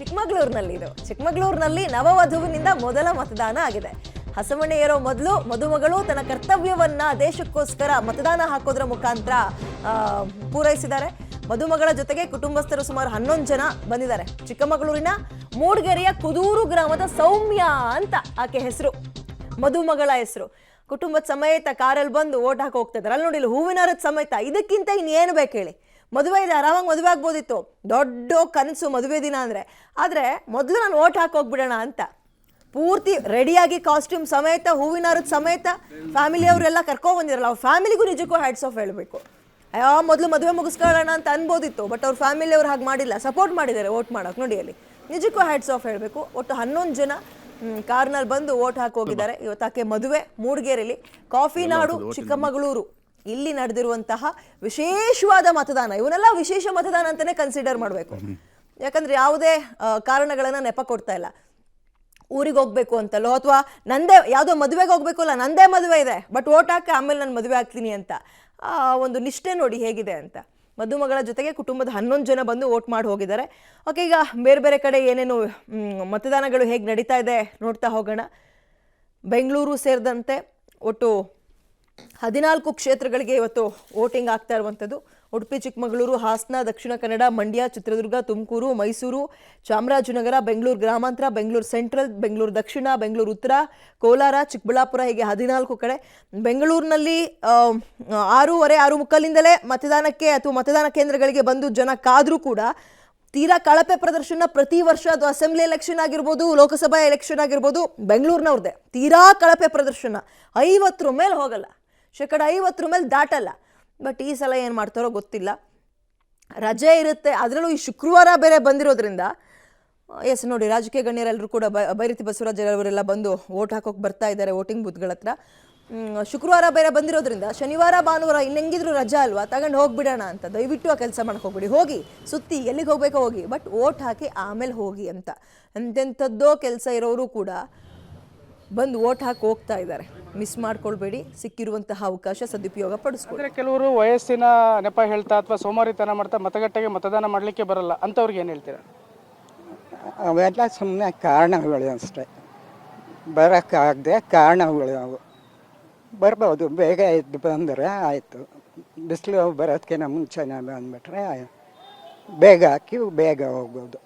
ಚಿಕ್ಕಮಗಳೂರಿನಲ್ಲಿ ನವವಧುವಿನಿಂದ ಮೊದಲ ಮತದಾನ ಆಗಿದೆ. ಹಸಮಣೆ ಏರೋ ಮೊದಲು ಮದುಮಗಳು ತನ್ನ ಕರ್ತವ್ಯವನ್ನ ದೇಶಕ್ಕೋಸ್ಕರ ಮತದಾನ ಹಾಕೋದ್ರ ಮುಖಾಂತರ ಪೂರೈಸಿದ್ದಾರೆ. ಮದುಮಗಳ ಜೊತೆಗೆ ಕುಟುಂಬಸ್ಥರು ಸುಮಾರು 11 ಜನ ಬಂದಿದ್ದಾರೆ. ಚಿಕ್ಕಮಗಳೂರಿನ ಮೂಡ್ಗೆರೆಯ ಕುದೂರು ಗ್ರಾಮದ ಸೌಮ್ಯ ಅಂತ ಆಕೆ ಹೆಸರು, ಮದುಮಗಳ ಹೆಸರು. ಕುಟುಂಬದ ಸಮೇತ ಕಾರಲ್ಲಿ ಬಂದು ಓಟ್ ಹಾಕಿ ಹೋಗ್ತಾ ಇದ್ದಾರೆ. ಅಲ್ಲಿ ನೋಡಿ, ಹೂವಿನ ಹಾರದ ಸಮೇತ. ಇದಕ್ಕಿಂತ ಇನ್ನೇನು ಬೇಕು ಹೇಳಿ? ಮದುವೆ ಇದೆ, ಆರಾಮಾಗಿ ಮದುವೆ ಆಗ್ಬೋದಿತ್ತು. ದೊಡ್ಡ ಕನಸು ಮದುವೆ ದಿನ ಆದರೆ ಮೊದಲು ನಾನು ಓಟ್ ಹಾಕಿ ಹೋಗ್ಬಿಡೋಣ ಅಂತ ಪೂರ್ತಿ ರೆಡಿಯಾಗಿ ಕಾಸ್ಟ್ಯೂಮ್ ಸಮೇತ, ಹೂವಿನ ಹಾರದ ಸಮೇತ ಫ್ಯಾಮಿಲಿಯವರೆಲ್ಲ ಕರ್ಕೊಂಡು ಬಂದಿರಲ್ಲ. ಅವ್ರ ಫ್ಯಾಮಿಲಿಗೂ ನಿಜಕ್ಕೂ ಹ್ಯಾಟ್ಸ್ ಆಫ್ ಹೇಳಬೇಕು. ಮೊದಲು ಮದುವೆ ಮುಗಿಸ್ಕೊಳ್ಳೋಣ ಅಂತ ಅನ್ಬೋದಿತ್ತು, ಬಟ್ ಅವ್ರ ಫ್ಯಾಮಿಲಿಯವ್ರು ಹಾಗೆ ಮಾಡಿಲ್ಲ, ಸಪೋರ್ಟ್ ಮಾಡಿದ್ದಾರೆ ಓಟ್ ಮಾಡೋಕೆ. ನೋಡಿ ಅಲ್ಲಿ ನಿಜಕ್ಕೂ ಹ್ಯಾಟ್ಸ್ ಆಫ್ ಹೇಳಬೇಕು. ಒಟ್ಟು 11 ಜನ ಕಾರ್ನಲ್ಲಿ ಬಂದು ಓಟ್ ಹಾಕಿ ಹೋಗಿದ್ದಾರೆ. ಇವತ್ತಾಕೆ ಮದುವೆ ಮೂಡ್ಗೆರೆಯಲ್ಲಿ, ಕಾಫಿ ನಾಡು ಚಿಕ್ಕಮಗಳೂರು, ಇಲ್ಲಿ ನಡೆದಿರುವಂತಹ ವಿಶೇಷವಾದ ಮತದಾನ. ಇವನ್ನೆಲ್ಲ ವಿಶೇಷ ಮತದಾನ ಅಂತಾನೆ ಕನ್ಸಿಡರ್ ಮಾಡಬೇಕು. ಯಾಕಂದ್ರೆ ಯಾವುದೇ ಕಾರಣಗಳನ್ನ ನೆಪ ಕೊಡ್ತಾ ಇಲ್ಲ. ಊರಿಗೆ ಹೋಗ್ಬೇಕು ಅಂತಲೋ ಅಥವಾ ನಂದೇ ಯಾವುದೋ ಮದುವೆಗೆ ಹೋಗ್ಬೇಕು ಅಲ್ಲ, ನಂದೇ ಮದುವೆ ಇದೆ ಬಟ್ ಓಟ್ ಹಾಕಿ ಆಮೇಲೆ ನಾನು ಮದುವೆ ಆಗ್ತೀನಿ ಅಂತ ಒಂದು ನಿಷ್ಠೆ ನೋಡಿ ಹೇಗಿದೆ ಅಂತ. ಮದುಮಗಳ ಜೊತೆಗೆ ಕುಟುಂಬದ 11 ಜನ ಬಂದು ಓಟ್ ಮಾಡಿ ಹೋಗಿದ್ದಾರೆ. ಓಕೆ, ಈಗ ಬೇರೆ ಬೇರೆ ಕಡೆ ಏನೇನು ಮತದಾನಗಳು ಹೇಗೆ ನಡೀತಾ ಇದೆ ನೋಡ್ತಾ ಹೋಗೋಣ. ಬೆಂಗಳೂರು ಸೇರಿದಂತೆ ಒಟ್ಟು 14 ಕ್ಷೇತ್ರಗಳಿಗೆ ಇವತ್ತು ವೋಟಿಂಗ್ ಆಗ್ತಾ ಇರುವಂಥದ್ದು. ಉಡುಪಿ, ಚಿಕ್ಕಮಗಳೂರು, ಹಾಸನ, ದಕ್ಷಿಣ ಕನ್ನಡ, ಮಂಡ್ಯ, ಚಿತ್ರದುರ್ಗ, ತುಮಕೂರು, ಮೈಸೂರು, ಚಾಮರಾಜನಗರ, ಬೆಂಗಳೂರು ಗ್ರಾಮಾಂತರ, ಬೆಂಗಳೂರು ಸೆಂಟ್ರಲ್, ಬೆಂಗಳೂರು ದಕ್ಷಿಣ, ಬೆಂಗಳೂರು ಉತ್ತರ, ಕೋಲಾರ, ಚಿಕ್ಕಬಳ್ಳಾಪುರ, ಹೀಗೆ 14 ಕಡೆ. ಬೆಂಗಳೂರಿನಲ್ಲಿ 6:30 ಮತದಾನಕ್ಕೆ ಅಥವಾ ಮತದಾನ ಕೇಂದ್ರಗಳಿಗೆ ಬಂದು ಜನ ಕಾದರೂ ಕೂಡ ತೀರಾ ಕಳಪೆ ಪ್ರದರ್ಶನ. ಪ್ರತಿ ವರ್ಷ ಅದು ಅಸೆಂಬ್ಲಿ ಎಲೆಕ್ಷನ್ ಆಗಿರ್ಬೋದು, ಲೋಕಸಭಾ ಎಲೆಕ್ಷನ್ ಆಗಿರ್ಬೋದು, ಬೆಂಗಳೂರಿನವ್ರದ್ದೇ ತೀರಾ ಕಳಪೆ ಪ್ರದರ್ಶನ. 50 ಮೇಲೆ ಹೋಗಲ್ಲ, 50% ಮೇಲೆ ದಾಟಲ್ಲ. ಬಟ್ ಈ ಸಲ ಏನು ಮಾಡ್ತಾರೋ ಗೊತ್ತಿಲ್ಲ. ರಜೆ ಇರುತ್ತೆ, ಅದರಲ್ಲೂ ಈ ಶುಕ್ರವಾರ ಬೇರೆ ಬಂದಿರೋದ್ರಿಂದ ಎಸ್ ನೋಡಿ, ರಾಜಕೀಯ ಗಣ್ಯರೆಲ್ಲರೂ ಕೂಡ ಬೈರತಿ ಬಸವರಾಜ್ ಅವರೆಲ್ಲ ಬಂದು ಓಟ್ ಹಾಕೋಕೆ ಬರ್ತಾ ಇದ್ದಾರೆ ವೋಟಿಂಗ್ ಬೂತ್ಗಳ ಹತ್ರ. ಶುಕ್ರವಾರ ಬೇರೆ ಬಂದಿರೋದ್ರಿಂದ ಶನಿವಾರ ಭಾನುವಾರ ಇನ್ನೆಂಗಿದ್ರು ರಜಾ ಅಲ್ವಾ, ತಗೊಂಡು ಹೋಗ್ಬಿಡೋಣ ಅಂತ. ದಯವಿಟ್ಟು ಆ ಕೆಲಸ ಮಾಡಕ್ಕೆ ಹೋಗ್ಬಿಡಿ. ಹೋಗಿ ಸುತ್ತಿ ಎಲ್ಲಿಗೆ ಹೋಗ್ಬೇಕೋ ಹೋಗಿ, ಬಟ್ ಓಟ್ ಹಾಕಿ ಆಮೇಲೆ ಹೋಗಿ ಅಂತ. ಎಂತೆಂಥದ್ದೋ ಕೆಲಸ ಇರೋರು ಕೂಡ ಬಂದು ಓಟ್ ಹಾಕಿ ಹೋಗ್ತಾ ಇದ್ದಾರೆ. ಮಿಸ್ ಮಾಡ್ಕೊಳ್ಬೇಡಿ, ಸಿಕ್ಕಿರುವಂತಹ ಅವಕಾಶ ಸದುಪಯೋಗ ಪಡಿಸ್ಕೊಳ್ಳಿ. ಕೆಲವರು ವಯಸ್ಸಿನ ನೆಪ ಹೇಳ್ತಾ ಅಥವಾ ಸೋಮಾರಿತನ ಮಾಡ್ತಾ ಮತಗಟ್ಟೆಗೆ ಮತದಾನ ಮಾಡಲಿಕ್ಕೆ ಬರಲ್ಲ ಅಂಥವ್ರಿಗೆ ಏನು ಹೇಳ್ತೀರಾ? ಅವೆಲ್ಲ ಸುಮ್ಮನೆ ಕಾರಣಗಳು ಅಷ್ಟೇ, ಬರೋಕ್ಕಾಗದೆ ಕಾರಣಗಳು ಅವು. ಬರ್ಬೋದು, ಬೇಗ ಎದ್ದು ಬಂದರೆ ಆಯಿತು. ಬಿಸಿಲು ಬರೋದಕ್ಕಿಂತ ಮುಂಚೆನೇ ಬಂದುಬಿಟ್ರೆ ಬೇಗ ಹಾಕಿ ಬೇಗ ಹೋಗ್ಬೋದು.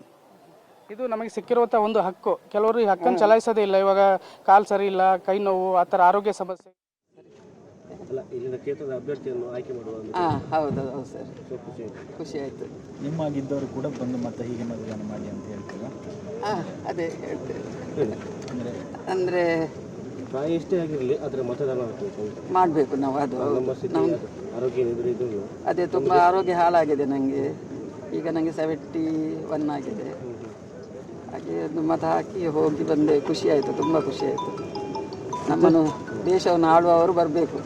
ಇದು ನಮಗೆ ಸಿಕ್ಕಿರುವಂಥ ಒಂದು ಹಕ್ಕು. ಕೆಲವರು ಈ ಹಕ್ಕನ್ನು ಚಲಾಯಿಸೋದೇ ಇಲ್ಲ. ಇವಾಗ ಕಾಲು ಸರಿ ಇಲ್ಲ, ಕೈ ನೋವು, ಆ ಥರ ಆರೋಗ್ಯ ಸಮಸ್ಯೆ. ಇಲ್ಲಿನ ಕ್ಷೇತ್ರದ ಅಭ್ಯರ್ಥಿಯನ್ನು ಆಯ್ಕೆ ಮಾಡುವ ಹೌದು ಸರ್, ಖುಷಿ ಆಯಿತು. ನಿಮ್ಮಾಗಿದ್ದವರು ಕೂಡ ಬಂದು ಮತ್ತೆ ಹೀಗೆ ಮತದಾನ ಮಾಡಿ ಅಂತ ಹೇಳ್ತೀರಾ? ಅದೇ ಹೇಳ್ತೇವೆ. ಅಂದರೆ ಪ್ರಾಯ ಎಷ್ಟೇ ಆಗಿರಲಿ ಆದರೆ ಮತದಾನ ಮಾಡಬೇಕು ನಾವು. ಅದು ಆರೋಗ್ಯ ಅದೇ ತುಂಬ ಆರೋಗ್ಯ ಹಾಳಾಗಿದೆ ನನಗೆ. ಈಗ ನನಗೆ 71 ಆಗಿದೆ. ಹಾಗೆ ಒಂದು ಮತ ಹಾಕಿ ಹೋಗಿ ಬಂದೆ. ಖುಷಿ ಆಯಿತು, ತುಂಬ ಖುಷಿ ಆಯಿತು. ನಮ್ಮನ್ನು ದೇಶವನ್ನು ಆಳುವವರು ಬರಬೇಕು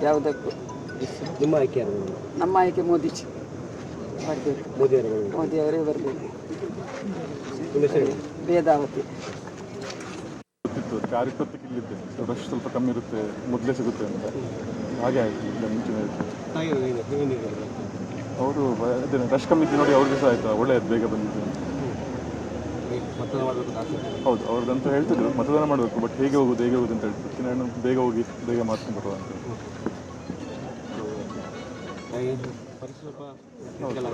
ಯಾವುದಕ್ಕೂ. ನಿಮ್ಮ ಆಯ್ಕೆ? ನಮ್ಮ ಆಯ್ಕೆ ಮೋದಿಜಿ ಬರಬೇಕು, ಮೋದಿಯವರೇ ಬರಬೇಕು. ವೇದಾವತಿ. ಕಾರ್ಯಕರ್ತಕ್ಕೆ ಇಲ್ಲಿದ್ದೆ, ರಶ್ ಸ್ವಲ್ಪ ಕಮ್ಮಿ ಇರುತ್ತೆ, ಮೊದಲೇ ಸಿಗುತ್ತೆ ಅಂತ. ಹಾಗೆ ಆಯಿತು, ಇಲ್ಲ ಮುಂಚೆ ಅವರು ರಶ್ ಕಮ್ಮಿ ಇದ್ದು ನೋಡಿ ಅವ್ರಿಗೆ ಸಹ ಆಯಿತು, ಒಳ್ಳೆಯದು ಬೇಗ ಬಂದಿದ್ದು. ಹೌದು, ಅವ್ರಿಗಂತೂ ಹೇಳ್ತಿದ್ರು ಮತದಾನ ಮಾಡಬೇಕು, ಬಟ್ ಹೇಗೆ ಹೋಗೋದು ಅಂತ ಹೇಳ್ತಿದ್ರು. ನಾನು ಬೇಗ ಹೋಗಿ ಬೇಗ ಮಾಡ್ಕೊಂಡು ಬರುವ ಅಂತ.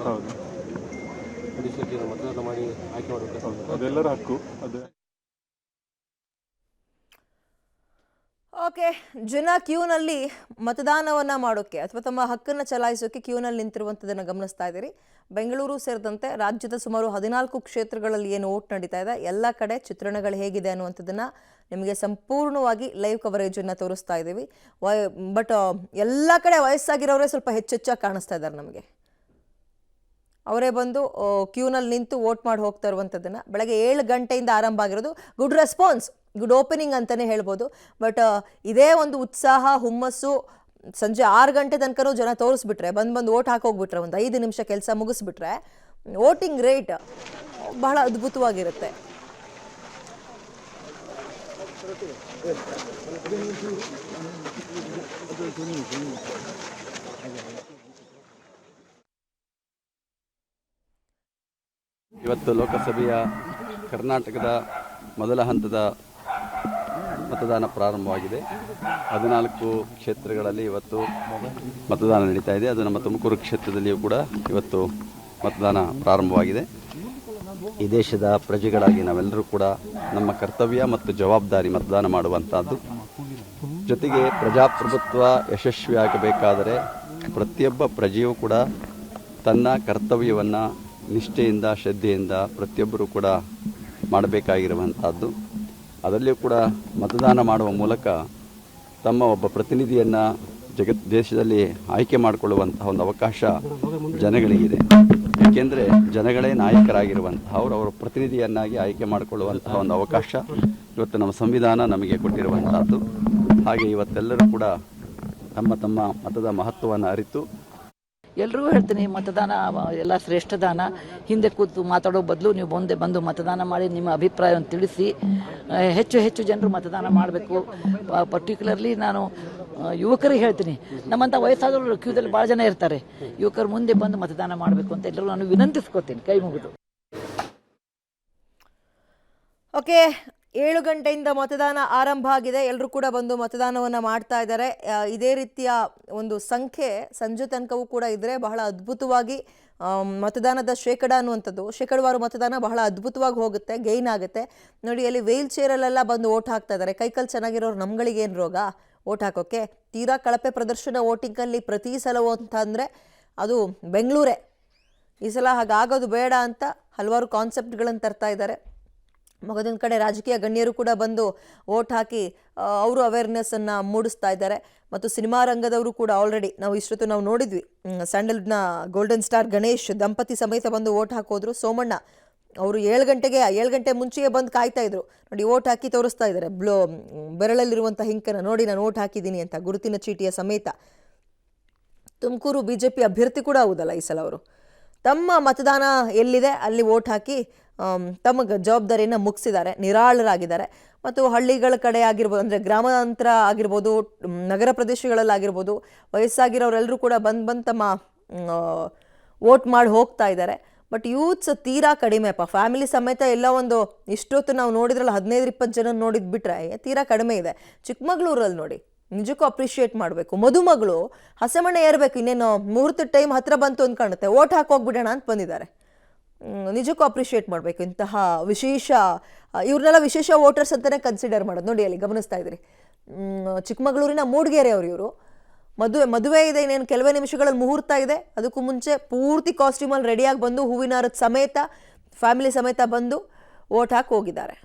ಹೌದು, ಮತದಾನ ಮಾಡಿ ಆಯ್ಕೆ ಮಾಡಬೇಕು. ಹೌದು, ಅದೆಲ್ಲರ ಹಕ್ಕು. ಅದೇ ಓಕೆ, ಜನ ಕ್ಯೂನಲ್ಲಿ ಮತದಾನವನ್ನು ಮಾಡೋಕ್ಕೆ ಅಥವಾ ತಮ್ಮ ಹಕ್ಕನ್ನು ಚಲಾಯಿಸೋಕ್ಕೆ ಕ್ಯೂನಲ್ಲಿ ನಿಂತಿರುವಂಥದ್ದನ್ನು ಗಮನಿಸ್ತಾ ಇದ್ದೀರಿ. ಬೆಂಗಳೂರು ಸೇರಿದಂತೆ ರಾಜ್ಯದ ಸುಮಾರು 14 ಕ್ಷೇತ್ರಗಳಲ್ಲಿ ಏನು ಓಟ್ ನಡೀತಾ ಇದೆ, ಎಲ್ಲ ಕಡೆ ಚಿತ್ರಣಗಳು ಹೇಗಿದೆ ಅನ್ನುವಂಥದ್ದನ್ನು ನಿಮಗೆ ಸಂಪೂರ್ಣವಾಗಿ ಲೈವ್ ಕವರೇಜನ್ನು ತೋರಿಸ್ತಾ ಇದ್ದೀವಿ. ಬಟ್ ಎಲ್ಲ ಕಡೆ ವಯಸ್ಸಾಗಿರೋರೇ ಸ್ವಲ್ಪ ಹೆಚ್ಚೆಚ್ಚಾಗಿ ಕಾಣಿಸ್ತಾ ಇದ್ದಾರೆ ನಮಗೆ. ಅವರೇ ಬಂದು ಕ್ಯೂನಲ್ಲಿ ನಿಂತು ವೋಟ್ ಮಾಡಿ ಹೋಗ್ತಾ ಇರುವಂಥದ್ದನ್ನು. ಬೆಳಗ್ಗೆ 7 ಗಂಟೆಯಿಂದ ಆರಂಭ ಆಗಿರೋದು. ಗುಡ್ ರೆಸ್ಪಾನ್ಸ್, ಗುಡ್ ಓಪನಿಂಗ್ ಅಂತಲೇ ಹೇಳ್ಬೋದು. ಬಟ್ ಇದೇ ಒಂದು ಉತ್ಸಾಹ, ಹುಮ್ಮಸ್ಸು ಸಂಜೆ 6 ಗಂಟೆ ತನಕನೂ ಜನ ತೋರಿಸ್ಬಿಟ್ರೆ, ಬಂದು ಓಟ್ ಹಾಕೋಗ್ಬಿಟ್ರೆ, ಒಂದು 5 ನಿಮಿಷ ಕೆಲಸ ಮುಗಿಸ್ಬಿಟ್ರೆ ವೋಟಿಂಗ್ ರೇಟ್ ಬಹಳ ಅದ್ಭುತವಾಗಿರುತ್ತೆ. ಇವತ್ತು ಲೋಕಸಭೆಯ ಕರ್ನಾಟಕದ ಮೊದಲ ಹಂತದ ಮತದಾನ ಪ್ರಾರಂಭವಾಗಿದೆ. 14 ಕ್ಷೇತ್ರಗಳಲ್ಲಿ ಇವತ್ತು ಮತದಾನ ನಡೀತಾ ಇದೆ. ಅದು ನಮ್ಮ ತುಮಕೂರು ಕ್ಷೇತ್ರದಲ್ಲಿಯೂ ಕೂಡ ಇವತ್ತು ಮತದಾನ ಪ್ರಾರಂಭವಾಗಿದೆ. ಈ ದೇಶದ ಪ್ರಜೆಗಳಾಗಿ ನಾವೆಲ್ಲರೂ ಕೂಡ ನಮ್ಮ ಕರ್ತವ್ಯ ಮತ್ತು ಜವಾಬ್ದಾರಿ ಮತದಾನ ಮಾಡುವಂಥದ್ದು. ಜೊತೆಗೆ ಪ್ರಜಾಪ್ರಭುತ್ವ ಯಶಸ್ವಿಯಾಗಬೇಕಾದರೆ ಪ್ರತಿಯೊಬ್ಬ ಪ್ರಜೆಯೂ ಕೂಡ ತನ್ನ ಕರ್ತವ್ಯವನ್ನು ನಿಷ್ಠೆಯಿಂದ ಶ್ರದ್ಧೆಯಿಂದ ಪ್ರತಿಯೊಬ್ಬರೂ ಕೂಡ ಮಾಡಬೇಕಾಗಿರುವಂಥದ್ದು. ಅದರಲ್ಲಿಯೂ ಕೂಡ ಮತದಾನ ಮಾಡುವ ಮೂಲಕ ತಮ್ಮ ಒಬ್ಬ ಪ್ರತಿನಿಧಿಯನ್ನು ದೇಶದಲ್ಲಿ ಆಯ್ಕೆ ಮಾಡಿಕೊಳ್ಳುವಂತಹ ಒಂದು ಅವಕಾಶ ಜನಗಳಿಗಿದೆ. ಏಕೆಂದರೆ ಜನಗಳೇ ನಾಯಕರಾಗಿರುವಂತಹ ಅವರ ಪ್ರತಿನಿಧಿಯನ್ನಾಗಿ ಆಯ್ಕೆ ಮಾಡಿಕೊಳ್ಳುವಂತಹ ಒಂದು ಅವಕಾಶ ಇವತ್ತು ನಮ್ಮ ಸಂವಿಧಾನ ನಮಗೆ ಕೊಟ್ಟಿರುವಂಥದ್ದು. ಹಾಗೆ ಇವತ್ತೆಲ್ಲರೂ ಕೂಡ ತಮ್ಮ ತಮ್ಮ ಮತದ ಮಹತ್ವವನ್ನು ಅರಿತು ಎಲ್ರಿಗೂ ಹೇಳ್ತೀನಿ, ಮತದಾನ ಎಲ್ಲ ಶ್ರೇಷ್ಠ ದಾನ. ಹಿಂದೆ ಕೂತು ಮಾತಾಡೋ ಬದಲು ನೀವು ಮುಂದೆ ಬಂದು ಮತದಾನ ಮಾಡಿ ನಿಮ್ಮ ಅಭಿಪ್ರಾಯವನ್ನು ತಿಳಿಸಿ. ಹೆಚ್ಚು ಹೆಚ್ಚು ಜನರು ಮತದಾನ ಮಾಡಬೇಕು. ಪರ್ಟಿಕ್ಯುಲರ್ಲಿ ನಾನು ಯುವಕರಿಗೆ ಹೇಳ್ತೀನಿ, ನಮ್ಮಂಥ ವಯಸ್ಸಾದವರು ಕ್ಯೂದಲ್ಲಿ ಭಾಳ ಜನ ಇರ್ತಾರೆ. ಯುವಕರು ಮುಂದೆ ಬಂದು ಮತದಾನ ಮಾಡಬೇಕು ಅಂತ ಎಲ್ಲರೂ ನಾನು ವಿನಂತಿಸ್ಕೋತೀನಿ ಕೈ ಮುಗಿದು. ಓಕೆ, 7 ಗಂಟೆಯಿಂದ ಮತದಾನ ಆರಂಭ ಆಗಿದೆ. ಎಲ್ಲರೂ ಕೂಡ ಬಂದು ಮತದಾನವನ್ನು ಮಾಡ್ತಾ ಇದ್ದಾರೆ. ಇದೇ ರೀತಿಯ ಒಂದು ಸಂಖ್ಯೆ ಸಂಜೆ ತನಕವೂ ಕೂಡ ಇದ್ದರೆ ಬಹಳ ಅದ್ಭುತವಾಗಿ ಮತದಾನದ ಶೇಕಡ ಅನ್ನುವಂಥದ್ದು, ಶೇಕಡವಾರು ಮತದಾನ ಬಹಳ ಅದ್ಭುತವಾಗಿ ಹೋಗುತ್ತೆ, ಗೈನ್ ಆಗುತ್ತೆ. ನೋಡಿ, ಅಲ್ಲಿ ವೀಲ್ ಚೇರಲ್ಲೆಲ್ಲ ಬಂದು ಓಟ್ ಹಾಕ್ತಾ ಇದ್ದಾರೆ. ಕೈಕಲ್ ಚೆನ್ನಾಗಿರೋರು ನಮ್ಗಳಿಗೇನು ರೋಗ ಓಟ್ ಹಾಕೋಕ್ಕೆ? ತೀರಾ ಕಳಪೆ ಪ್ರದರ್ಶನ ವೋಟಿಂಗಲ್ಲಿ ಪ್ರತಿ ಸಲವೂ ಅಂತ ಅಂದರೆ ಅದು ಬೆಂಗಳೂರೇ. ಈ ಸಲ ಹಾಗಾಗೋದು ಬೇಡ ಅಂತ ಹಲವಾರು ಕಾನ್ಸೆಪ್ಟ್ಗಳನ್ನು ತರ್ತಾ ಇದ್ದಾರೆ. ಮಗದೊಂದು ಕಡೆ ರಾಜಕೀಯ ಗಣ್ಯರು ಕೂಡ ಬಂದು ವೋಟ್ ಹಾಕಿ ಅವರು ಅವೇರ್ನೆಸ್ಸನ್ನು ಮೂಡಿಸ್ತಾ ಇದ್ದಾರೆ. ಮತ್ತು ಸಿನಿಮಾ ರಂಗದವರು ಕೂಡ ಆಲ್ರೆಡಿ ನಾವು ನೋಡಿದ್ವಿ, ಸ್ಯಾಂಡಲ್ವುಡ್ನ ಗೋಲ್ಡನ್ ಸ್ಟಾರ್ ಗಣೇಶ್ ದಂಪತಿ ಸಮೇತ ಬಂದು ವೋಟ್ ಹಾಕೋದ್ರು. ಸೋಮಣ್ಣ ಅವರು 7 ಗಂಟೆ ಮುಂಚೆಯೇ ಬಂದು ಕಾಯ್ತಾ ಇದ್ರು. ನೋಡಿ, ವೋಟ್ ಹಾಕಿ ತೋರಿಸ್ತಾ ಇದ್ದಾರೆ ಬೆರಳಲ್ಲಿರುವಂಥ ಹಿಂಕನ್ನು ನೋಡಿ, ನಾನು ವೋಟ್ ಹಾಕಿದ್ದೀನಿ ಅಂತ ಗುರುತಿನ ಚೀಟಿಯ ಸಮೇತ. ತುಮಕೂರು BJP ಅಭ್ಯರ್ಥಿ ಕೂಡ ಹೌದಲ್ಲ ಈ ಸಲ. ಅವರು ತಮ್ಮ ಮತದಾನ ಎಲ್ಲಿದೆ ಅಲ್ಲಿ ವೋಟ್ ಹಾಕಿ ತಮ್ಮ ಜವಾಬ್ದಾರಿಯನ್ನು ಮುಗಿಸಿದ್ದಾರೆ, ನಿರಾಳರಾಗಿದ್ದಾರೆ. ಮತ್ತು ಹಳ್ಳಿಗಳ ಕಡೆ ಆಗಿರ್ಬೋದು, ಅಂದರೆ ಗ್ರಾಮಾಂತರ ಆಗಿರ್ಬೋದು, ನಗರ ಪ್ರದೇಶಗಳಲ್ಲಾಗಿರ್ಬೋದು, ವಯಸ್ಸಾಗಿರೋರೆಲ್ಲರೂ ಕೂಡ ಬಂದು ತಮ್ಮ ವೋಟ್ ಮಾಡಿ ಹೋಗ್ತಾ ಇದ್ದಾರೆ. ಬಟ್ ಯೂತ್ಸ್ ತೀರಾ ಕಡಿಮೆಪ್ಪ. ಫ್ಯಾಮಿಲಿ ಸಮೇತ ಎಲ್ಲ ಒಂದು ಇಷ್ಟೊತ್ತು ನಾವು ನೋಡಿದ್ರಲ್ಲ 15-20 ಜನ ನೋಡಿದ್ಬಿಟ್ರೆ ತೀರಾ ಕಡಿಮೆ ಇದೆ. ಚಿಕ್ಕಮಗಳೂರಲ್ಲಿ ನೋಡಿ, ನಿಜಕ್ಕೂ ಅಪ್ರಿಷಿಯೇಟ್ ಮಾಡಬೇಕು. ಮದುಮಗಳು ಹಸೆಮಣೆ ಏರಬೇಕು, ಇನ್ನೇನು ಮುಹೂರ್ತದ ಟೈಮ್ ಹತ್ರ ಬಂತು ಅಂತ ಕಾಣುತ್ತೆ, ವೋಟ್ ಹಾಕೋಗ್ಬಿಡೋಣ ಅಂತ ಬಂದಿದ್ದಾರೆ. ನಿಜಕ್ಕೂ ಅಪ್ರಿಷಿಯೇಟ್ ಮಾಡಬೇಕು. ಇಂತಹ ಇವ್ರನ್ನೆಲ್ಲ ವಿಶೇಷ ವೋಟರ್ಸ್ ಅಂತಲೇ ಕನ್ಸಿಡರ್ ಮಾಡೋದು. ನೋಡಿ, ಅಲ್ಲಿ ಗಮನಿಸ್ತಾ ಇದ್ದೀರಿ, ಚಿಕ್ಕಮಗಳೂರಿನ ಮೂಡಿಗೆರೆ ಅವರು ಮದುವೆ ಇದೆ, ಇನ್ನೇನು ಕೆಲವೇ ನಿಮಿಷಗಳಲ್ಲಿ ಮುಹೂರ್ತ ಇದೆ. ಅದಕ್ಕೂ ಮುಂಚೆ ಪೂರ್ತಿ ಕಾಸ್ಟ್ಯೂಮಲ್ಲಿ ರೆಡಿಯಾಗಿ ಬಂದು ಹೂವಿನ ಹಾರದ ಸಮೇತ ಫ್ಯಾಮಿಲಿ ಸಮೇತ ಬಂದು ವೋಟ್ ಹಾಕಿ ಹೋಗಿದ್ದಾರೆ.